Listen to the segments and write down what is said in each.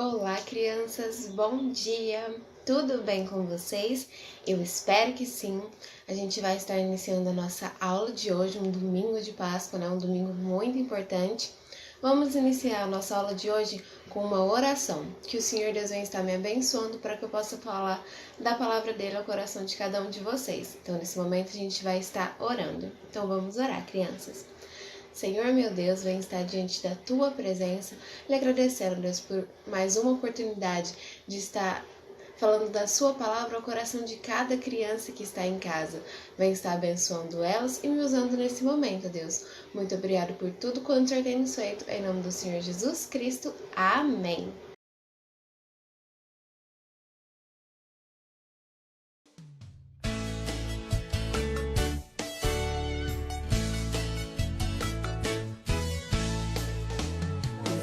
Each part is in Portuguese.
Olá, crianças, bom dia! Tudo bem com vocês? Eu espero que sim. A gente vai estar iniciando a nossa aula de hoje, um domingo de Páscoa, né? Um domingo muito importante. Vamos iniciar a nossa aula de hoje com uma oração, que o Senhor Deus venha estar me abençoando para que eu possa falar da palavra dele ao coração de cada um de vocês. Então, nesse momento, a gente vai estar orando. Então, vamos orar, crianças. Senhor meu Deus, vem estar diante da tua presença, lhe agradecendo, Deus, por mais uma oportunidade de estar falando da sua palavra ao coração de cada criança que está em casa. Vem estar abençoando elas e me usando nesse momento, Deus. Muito obrigado por tudo quanto o Senhor tem nos feito. Em nome do Senhor Jesus Cristo. Amém.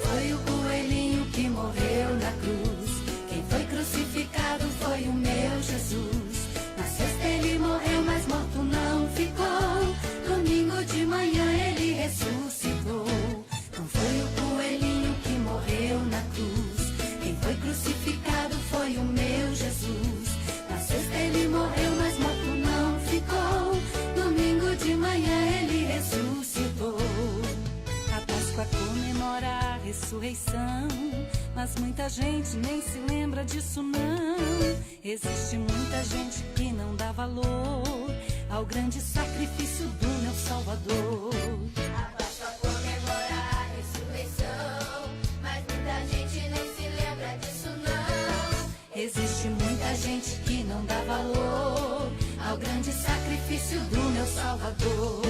Foi o coelhinho que morreu na cruz. Quem foi crucificado foi o meu Jesus. Na sexta ele morreu, mas morto não ficou. Domingo de manhã ele ressuscitou. Não foi o coelhinho que morreu na cruz. Quem foi crucificado foi o meu Jesus. Na sexta ele morreu, mas morto não ficou. Domingo de manhã ele ressuscitou. A Páscoa comemora a ressurreição, mas muita gente nem se lembra disso não. Existe muita gente que não dá valor ao grande sacrifício do meu Salvador. A Páscoa comemora a ressurreição, mas muita gente nem se lembra disso não. Existe muita gente que não dá valor ao grande sacrifício do meu Salvador.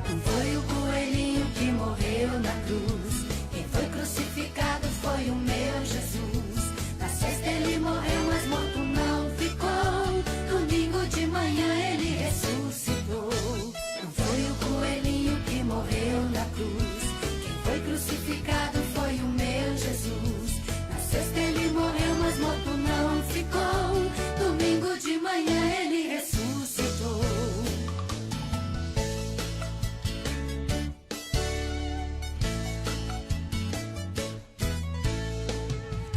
Não foi o coelhinho que morreu na cruz. Quem foi crucificado foi o meu Jesus. Na sexta ele morreu, mas morto não ficou. Domingo de manhã ele ressuscitou. Não foi o coelhinho que morreu na cruz. Quem foi crucificado foi o meu Jesus. Na sexta ele morreu, mas morto não ficou. Domingo de manhã ele ressuscitou.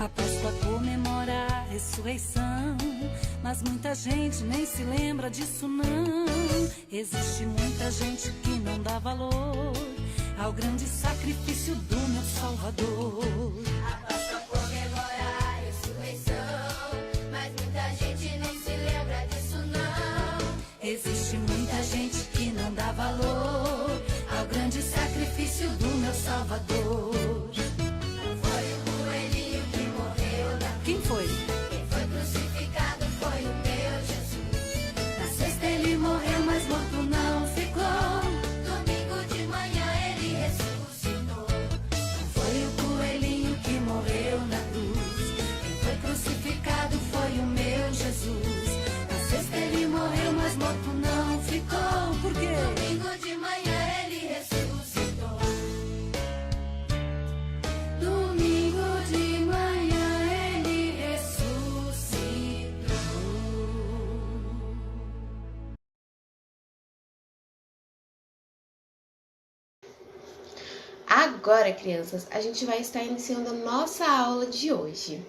A Páscoa comemora a ressurreição, mas muita gente nem se lembra disso não. Existe muita gente que não dá valor ao grande sacrifício do meu Salvador. A Páscoa comemora a ressurreição, mas muita gente nem se lembra disso não. Existe muita gente que não dá valor ao grande sacrifício do meu Salvador. Quem foi? Quem foi crucificado foi o meu Jesus. Na sexta ele morreu, mas morto não ficou. Domingo de manhã ele ressuscitou. Não foi o coelhinho que morreu na cruz. Quem foi crucificado foi o meu Jesus. Na sexta ele morreu, mas morto não ficou. Por quê? Domingo de manhã ele ressuscitou. Domingo de manhã. Agora, crianças, a gente vai estar iniciando a nossa aula de hoje.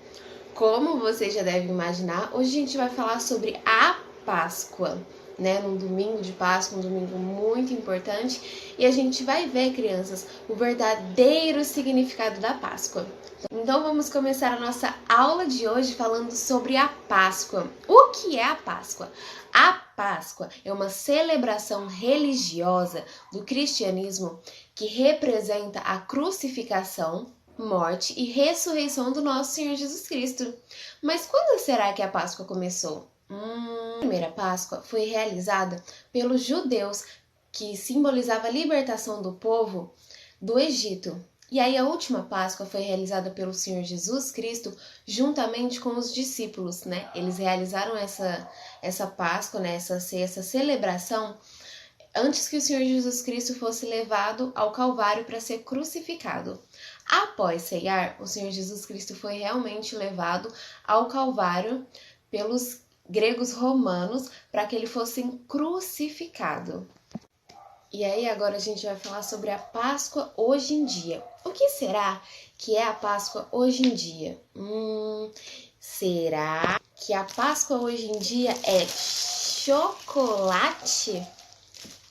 Como vocês já devem imaginar, hoje a gente vai falar sobre a Páscoa, né? Num domingo de Páscoa, um domingo muito importante, e a gente vai ver, crianças, o verdadeiro significado da Páscoa. Então vamos começar a nossa aula de hoje falando sobre a Páscoa. O que é a Páscoa? A Páscoa é uma celebração religiosa do cristianismo que representa a crucificação, morte e ressurreição do nosso Senhor Jesus Cristo. Mas quando será que a Páscoa começou? A primeira Páscoa foi realizada pelos judeus, que simbolizava a libertação do povo do Egito. E aí a última Páscoa foi realizada pelo Senhor Jesus Cristo juntamente com os discípulos, né? Eles realizaram essa Páscoa, né? essa celebração antes que o Senhor Jesus Cristo fosse levado ao Calvário para ser crucificado. Após ceiar, o Senhor Jesus Cristo foi realmente levado ao Calvário pelos gregos romanos para que ele fosse crucificado. E aí agora a gente vai falar sobre a Páscoa hoje em dia. O que será que é a Páscoa hoje em dia? Será que a Páscoa hoje em dia é chocolate?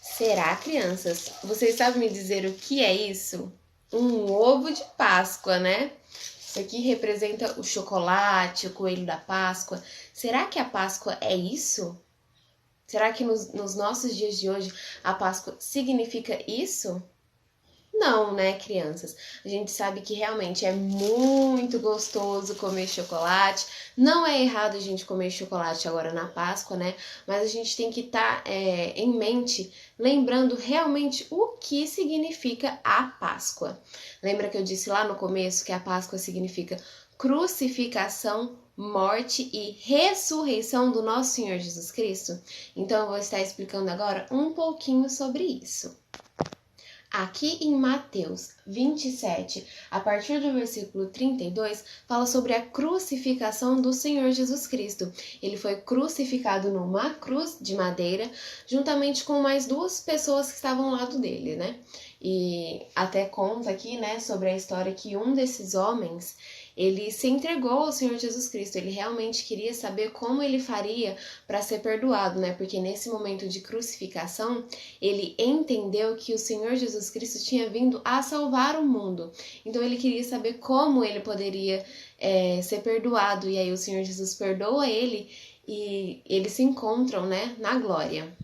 Será, crianças? Vocês sabem me dizer o que é isso? Um ovo de Páscoa, né? Isso aqui representa o chocolate, o coelho da Páscoa. Será que a Páscoa é isso? Será que nos nossos dias de hoje a Páscoa significa isso? Não, né, crianças? A gente sabe que realmente é muito gostoso comer chocolate. Não é errado a gente comer chocolate agora na Páscoa, né? Mas a gente tem que estar em mente, lembrando realmente o que significa a Páscoa. Lembra que eu disse lá no começo que a Páscoa significa crucificação, morte e ressurreição do nosso Senhor Jesus Cristo? Então eu vou estar explicando agora um pouquinho sobre isso. Aqui em Mateus 27, a partir do versículo 32, fala sobre a crucificação do Senhor Jesus Cristo. Ele foi crucificado numa cruz de madeira, juntamente com mais duas pessoas que estavam ao lado dele, né? E até conta aqui, né, sobre a história que um desses homens, ele se entregou ao Senhor Jesus Cristo. Ele realmente queria saber como ele faria para ser perdoado, né? Porque nesse momento de crucificação, ele entendeu que o Senhor Jesus Cristo tinha vindo a salvar o mundo. Então ele queria saber como ele poderia ser perdoado. E aí o Senhor Jesus perdoa ele e eles se encontram, né, na glória.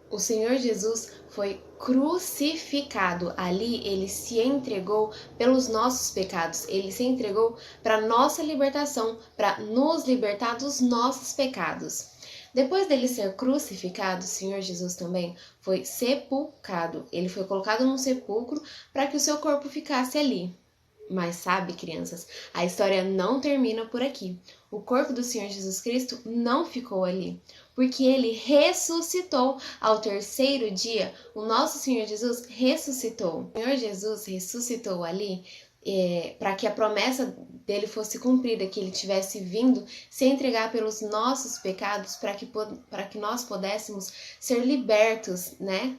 O Senhor Jesus foi crucificado. Ali ele se entregou pelos nossos pecados. Ele se entregou para nossa libertação, para nos libertar dos nossos pecados. Depois dele ser crucificado, o Senhor Jesus também foi sepultado. Ele foi colocado num sepulcro para que o seu corpo ficasse ali. Mas sabe, crianças, a história não termina por aqui. O corpo do Senhor Jesus Cristo não ficou ali, porque ele ressuscitou ao terceiro dia. O nosso Senhor Jesus ressuscitou. O Senhor Jesus ressuscitou ali para que a promessa dele fosse cumprida, que ele tivesse vindo se entregar pelos nossos pecados, para que nós pudéssemos ser libertos, né?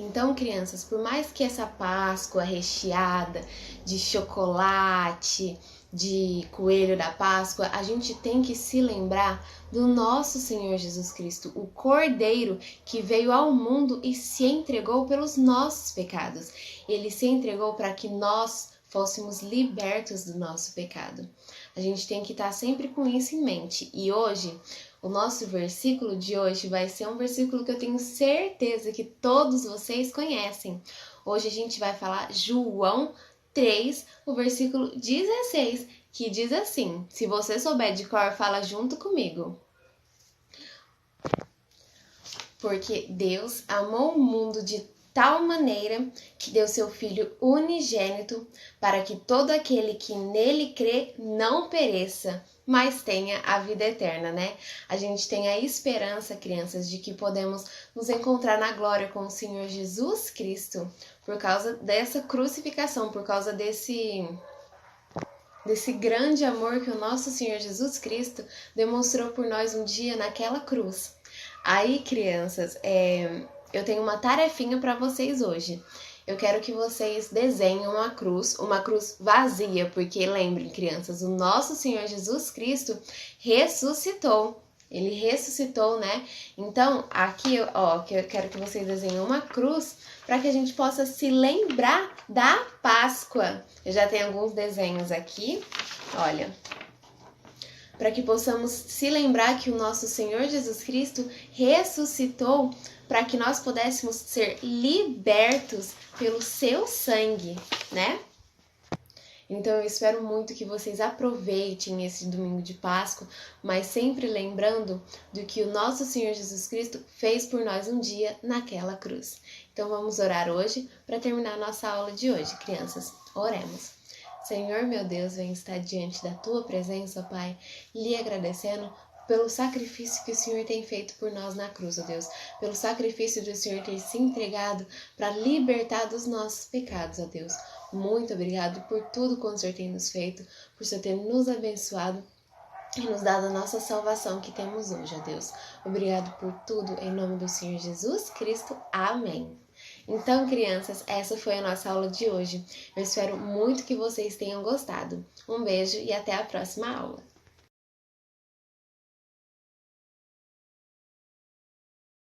Então, crianças, por mais que essa Páscoa recheada de chocolate, de coelho da Páscoa, a gente tem que se lembrar do nosso Senhor Jesus Cristo, o Cordeiro que veio ao mundo e se entregou pelos nossos pecados. Ele se entregou para que nós fôssemos libertos do nosso pecado. A gente tem que estar sempre com isso em mente. E hoje, o nosso versículo de hoje vai ser um versículo que eu tenho certeza que todos vocês conhecem. Hoje a gente vai falar João 3, o versículo 16, que diz assim: se você souber de cor, fala junto comigo. Porque Deus amou o mundo de tal maneira que deu seu Filho unigênito para que todo aquele que nele crê não pereça, mas tenha a vida eterna, né? A gente tem a esperança, crianças, de que podemos nos encontrar na glória com o Senhor Jesus Cristo por causa dessa crucificação, por causa desse grande amor que o nosso Senhor Jesus Cristo demonstrou por nós um dia naquela cruz. Aí, crianças, eu tenho uma tarefinha para vocês hoje. Eu quero que vocês desenhem uma cruz vazia, porque lembrem, crianças, o nosso Senhor Jesus Cristo ressuscitou. Ele ressuscitou, né? Então, aqui, ó, que eu quero que vocês desenhem uma cruz para que a gente possa se lembrar da Páscoa. Eu já tenho alguns desenhos aqui, olha. Para que possamos se lembrar que o nosso Senhor Jesus Cristo ressuscitou para que nós pudéssemos ser libertos pelo seu sangue, né? Então eu espero muito que vocês aproveitem esse domingo de Páscoa, mas sempre lembrando do que o nosso Senhor Jesus Cristo fez por nós um dia naquela cruz. Então vamos orar hoje para terminar a nossa aula de hoje, crianças. Oremos. Senhor, meu Deus, venho estar diante da Tua presença, Pai, lhe agradecendo pelo sacrifício que o Senhor tem feito por nós na cruz, ó Deus, pelo sacrifício do Senhor ter se entregado para libertar dos nossos pecados, ó Deus. Muito obrigado por tudo que o Senhor tem nos feito, por o Senhor ter nos abençoado e nos dado a nossa salvação que temos hoje, ó Deus. Obrigado por tudo, em nome do Senhor Jesus Cristo. Amém. Então, crianças, essa foi a nossa aula de hoje. Eu espero muito que vocês tenham gostado. Um beijo e até a próxima aula.